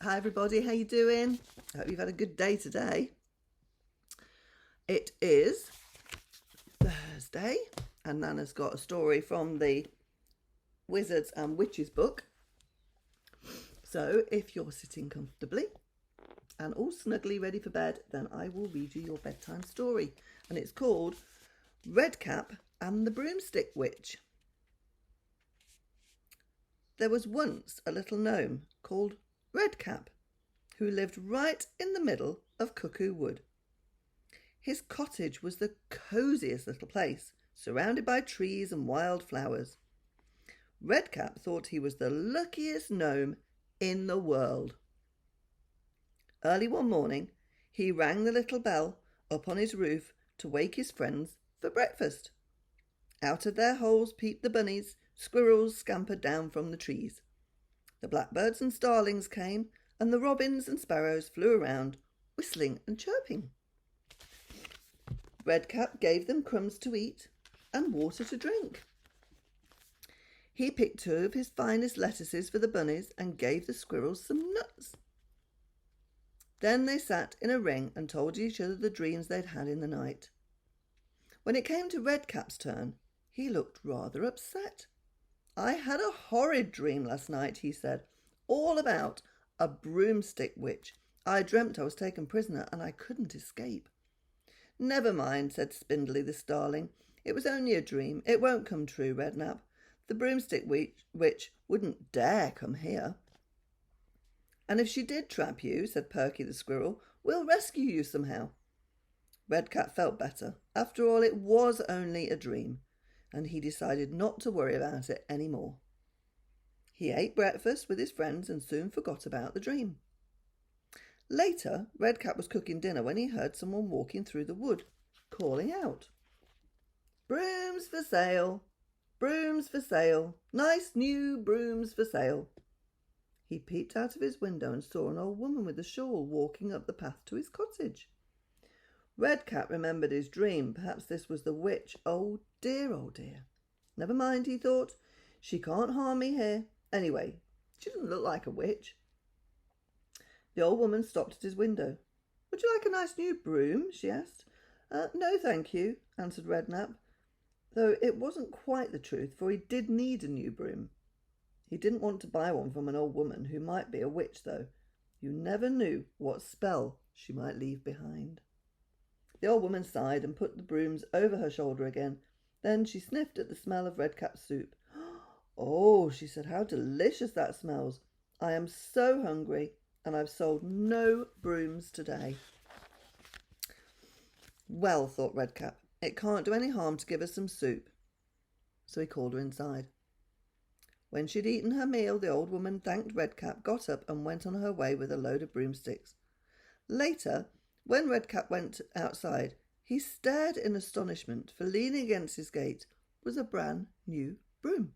Hi everybody, how you doing? I hope you've had a good day today. It is Thursday and Nana's got a story from the Wizards and Witches book. So if you're sitting comfortably and all snuggly ready for bed, then I will read you your bedtime story. And it's called Redcap and the Broomstick Witch. There was once a little gnome called Redcap who lived right in the middle of Cuckoo Wood. His cottage was the cosiest little place, surrounded by trees and wild flowers. Redcap thought he was the luckiest gnome in the world. Early one morning, he rang the little bell up on his roof to wake his friends for breakfast. Out of their holes peeped the bunnies, squirrels scampered down from the trees. The blackbirds and starlings came, and the robins and sparrows flew around, whistling and chirping. Redcap gave them crumbs to eat and water to drink. He picked 2 of his finest lettuces for the bunnies and gave the squirrels some nuts. Then they sat in a ring and told each other the dreams they'd had in the night. When it came to Redcap's turn, he looked rather upset. "I had a horrid dream last night," he said, "all about a broomstick witch. I dreamt I was taken prisoner and I couldn't escape." "Never mind," said Spindly the starling. "It was only a dream. It won't come true, Redknap. The broomstick witch wouldn't dare come here." "And if she did trap you," said Perky the squirrel, "we'll rescue you somehow." Redcap felt better. After all, it was only a dream, and he decided not to worry about it any more. He ate breakfast with his friends and soon forgot about the dream. Later, Redcap was cooking dinner when he heard someone walking through the wood, calling out, "Brooms for sale! Brooms for sale! Nice new brooms for sale!" He peeped out of his window and saw an old woman with a shawl walking up the path to his cottage. Redcap remembered his dream. Perhaps this was the witch. Oh dear, oh dear. Never mind, he thought. She can't harm me here. Anyway, she doesn't look like a witch. The old woman stopped at his window. "Would you like a nice new broom?" she asked. "No, thank you," answered Redknap, though it wasn't quite the truth, for he did need a new broom. He didn't want to buy one from an old woman who might be a witch, though. You never knew what spell she might leave behind. The old woman sighed and put the brooms over her shoulder again. Then she sniffed at the smell of Redcap's soup. "Oh," she said, "how delicious that smells. I am so hungry, and I've sold no brooms today." Well, thought Redcap, it can't do any harm to give her some soup. So he called her inside. When she'd eaten her meal, the old woman thanked Redcap, got up and went on her way with a load of broomsticks. Later, when Redcap went outside, he stared in astonishment, for leaning against his gate was a brand new broom.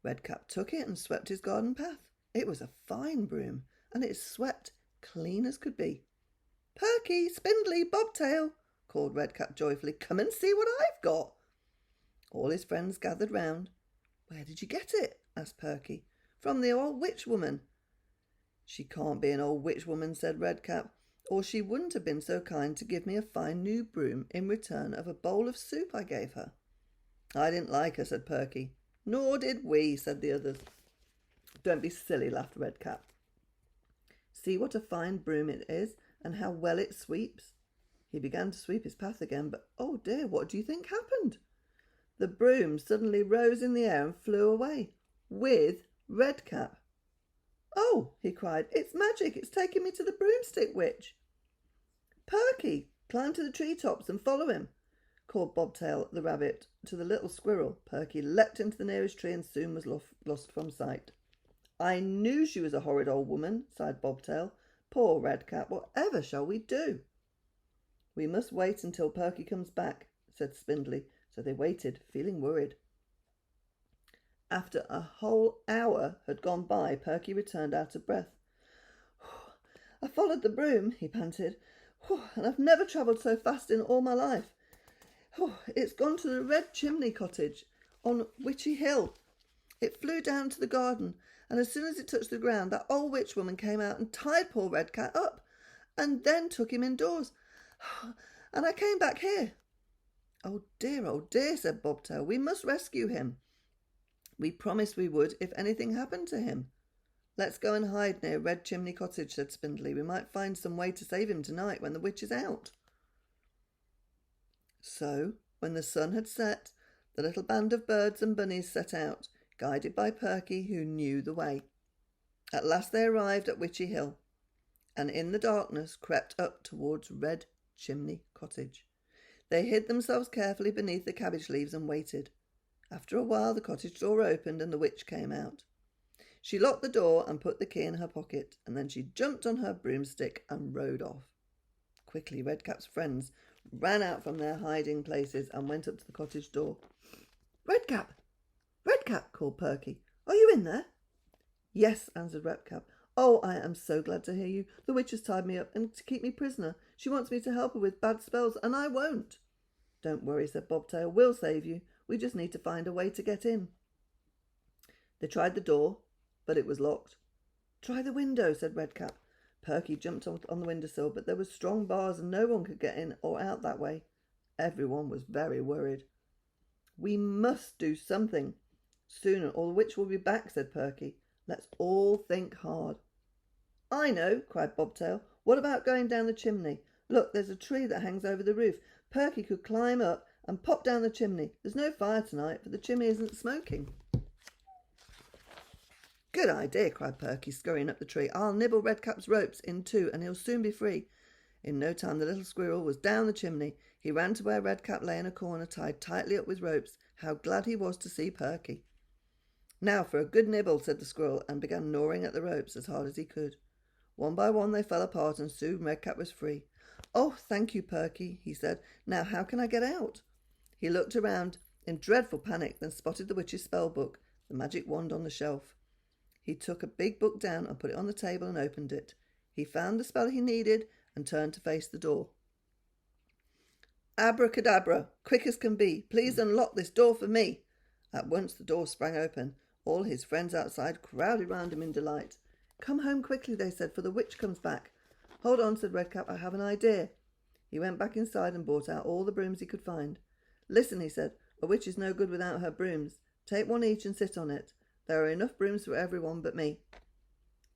Redcap took it and swept his garden path. It was a fine broom, and it swept clean as could be. "Perky, Spindly, Bobtail," called Redcap joyfully, "come and see what I've got." All his friends gathered round. "Where did you get it?" asked Perky. "From the old witch woman." "She can't be an old witch woman," said Redcap, "or she wouldn't have been so kind to give me a fine new broom in return of a bowl of soup I gave her." "I didn't like her," said Perky. "Nor did we," said the others. "Don't be silly," laughed Redcap. "See what a fine broom it is, and how well it sweeps." He began to sweep his path again, but oh dear, what do you think happened? The broom suddenly rose in the air and flew away, with Redcap. "Oh," he cried, "it's magic. It's taken me to the broomstick witch." "Perky, climb to the treetops and follow him," called Bobtail the rabbit to the little squirrel. Perky leapt into the nearest tree and soon was lost from sight. "I knew she was a horrid old woman," sighed Bobtail. "Poor Redcap, whatever shall we do?" "We must wait until Perky comes back," said Spindly. So they waited, feeling worried. After a whole hour had gone by, Perky returned out of breath. "I followed the broom," he panted, "and I've never travelled so fast in all my life. It's gone to the red chimney cottage on Witchy Hill. It flew down to the garden and as soon as it touched the ground, that old witch woman came out and tied poor Redcap up, and then took him indoors. And I came back here." Oh dear, said Bobtail. "We must rescue him. We promised we would if anything happened to him." "Let's go and hide near Red Chimney Cottage," said Spindly. "We might find some way to save him tonight when the witch is out." So, when the sun had set, the little band of birds and bunnies set out, guided by Perky, who knew the way. At last they arrived at Witchy Hill, and in the darkness crept up towards Red Chimney Cottage. They hid themselves carefully beneath the cabbage leaves and waited. After a while the cottage door opened and the witch came out. She locked the door and put the key in her pocket, and then she jumped on her broomstick and rode off. Quickly Redcap's friends ran out from their hiding places and went up to the cottage door. "Redcap! Redcap!" called Perky. "Are you in there?" "Yes," answered Redcap. "Oh, I am so glad to hear you. The witch has tied me up and to keep me prisoner. She wants me to help her with bad spells, and I won't." "Don't worry," said Bobtail. "We'll save you. We just need to find a way to get in." They tried the door, but it was locked. "Try the window," said Redcap. Perky jumped on the windowsill, but there were strong bars and no one could get in or out that way. Everyone was very worried. "We must do something soon or the witch will be back," said Perky. "Let's all think hard." "I know," cried Bobtail. "What about going down the chimney? Look, there's a tree that hangs over the roof. Perky could climb up and pop down the chimney. There's no fire tonight, for the chimney isn't smoking." "Good idea," cried Perky, scurrying up the tree. "I'll nibble Redcap's ropes in two, and he'll soon be free." In no time the little squirrel was down the chimney. He ran to where Redcap lay in a corner, tied tightly up with ropes. How glad he was to see Perky. "Now for a good nibble," said the squirrel, and began gnawing at the ropes as hard as he could. One by one they fell apart, and soon Redcap was free. "Oh, thank you, Perky," he said. "Now how can I get out?" He looked around in dreadful panic, then spotted the witch's spell book, the magic wand on the shelf. He took a big book down and put it on the table and opened it. He found the spell he needed and turned to face the door. "Abracadabra, quick as can be. Please unlock this door for me." At once the door sprang open. All his friends outside crowded round him in delight. "Come home quickly," they said, "for the witch comes back." "Hold on," said Redcap, "I have an idea." He went back inside and brought out all the brooms he could find. "Listen," he said, "a witch is no good without her brooms. Take one each and sit on it. There are enough brooms for everyone but me."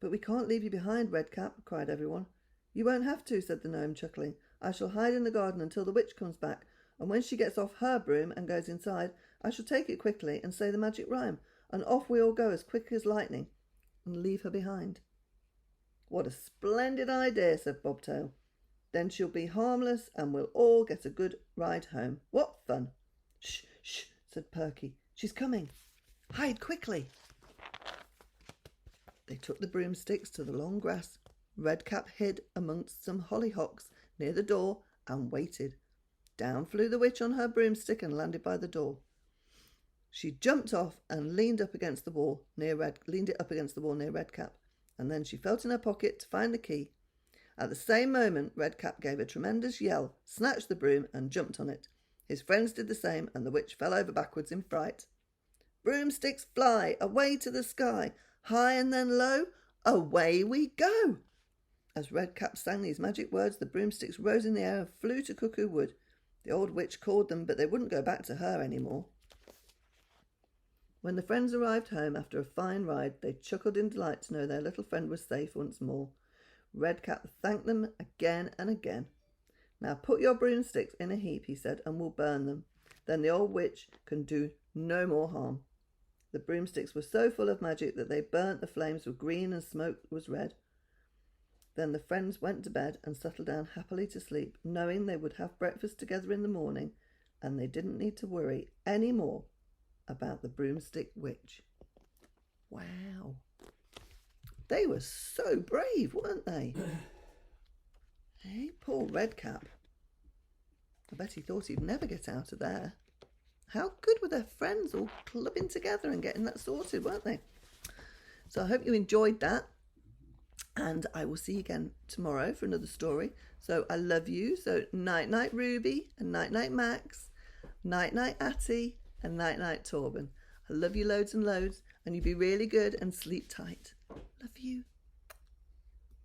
"But we can't leave you behind, Redcap," cried everyone. "You won't have to," said the gnome, chuckling. "I shall hide in the garden until the witch comes back, and when she gets off her broom and goes inside, I shall take it quickly and say the magic rhyme, and off we all go as quick as lightning, and leave her behind." "What a splendid idea," said Bobtail. "Then she'll be harmless, and we'll all get a good ride home. What fun!" "Shh, shh," said Perky. "She's coming. Hide quickly." They took the broomsticks to the long grass. Redcap hid amongst some hollyhocks near the door and waited. Down flew the witch on her broomstick and landed by the door. She jumped off and leaned it up against the wall near Redcap, and then she felt in her pocket to find the key. At the same moment, Redcap gave a tremendous yell, snatched the broom and jumped on it. His friends did the same, and the witch fell over backwards in fright. "Broomsticks fly, away to the sky, high and then low, away we go." As Redcap sang these magic words, the broomsticks rose in the air and flew to Cuckoo Wood. The old witch called them, but they wouldn't go back to her any more. When the friends arrived home after a fine ride, they chuckled in delight to know their little friend was safe once more. Redcap thanked them again and again. "Now put your broomsticks in a heap," he said, "and we'll burn them. Then the old witch can do no more harm." The broomsticks were so full of magic that they burnt. The flames were green and smoke was red. Then the friends went to bed and settled down happily to sleep, knowing they would have breakfast together in the morning, and they didn't need to worry any more about the broomstick witch. Wow. They were so brave, weren't they? Hey, poor Redcap. I bet he thought he'd never get out of there. How good were their friends all clubbing together and getting that sorted, weren't they? So I hope you enjoyed that. And I will see you again tomorrow for another story. So I love you. So night-night Ruby and night-night Max. Night-night Atty and night-night Torben. I love you loads and loads. and you be really good and sleep tight. Love you.